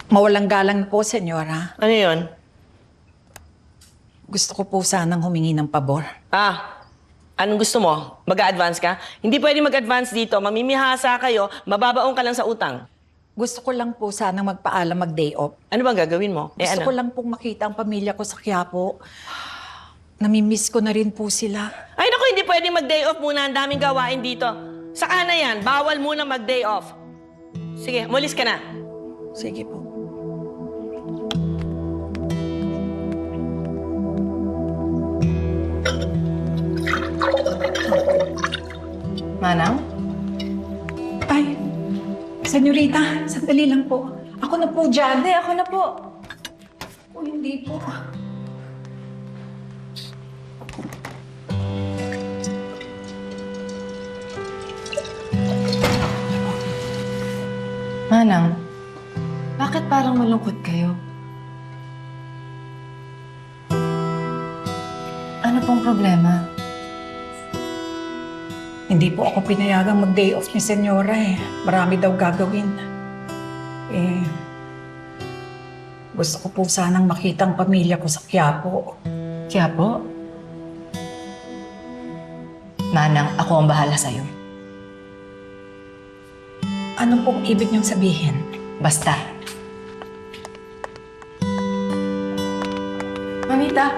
Mawalang galang po, senyora. Ano yun? Gusto ko po sanang humingi ng pabor. Anong gusto mo? Mag-a-advance ka? Hindi pwede mag-advance dito. Mamimihasa kayo, mababaong ka lang sa utang. Gusto ko lang po sanang magpaalam mag-day off. Ano bang gagawin mo? Gusto ko lang pong makita ang pamilya ko sa Quiapo. Namimiss ko na rin po sila. Ay naku, hindi pwede mag-day off muna. Ang daming gawain dito. Saka na yan, bawal muna mag-day off. Sige, umalis ka na. Sige po. Manang? Ay, senyorita, sandali lang po. Ako na po dyan. Hindi, ako na po. O, hindi po. Manang, bakit parang malungkot kayo? Ano pong problema? Hindi po ako pinayagang mag-day off ni senyora eh. Marami daw gagawin. Gusto ko po sanang makita ang pamilya ko sa Quiapo. Kaya po? Manang, ako ang bahala sa'yo. Ano pong ibig niyong sabihin? Basta. Mamita,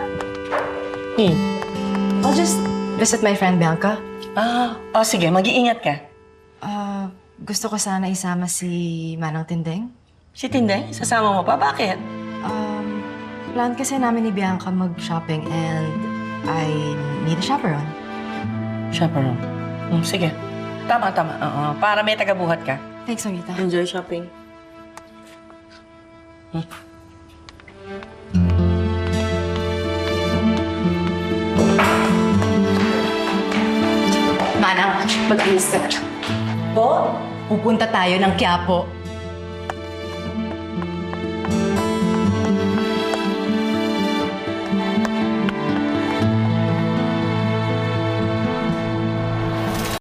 I'll just visit my friend Bianca. Sige, mag-iingat ka. Gusto ko sana isama si Manang Tindeng. Si Tinday, sasama mo pa? Bakit? Plan kasi namin ni Bianca mag-shopping and I need a chaperone. Chaperone. Sige. Tama. Para may tagabuhat ka. Thanks, Mamita. Enjoy shopping. Manang, mag-alis ka na. Po, pupunta tayo ng Quiapo.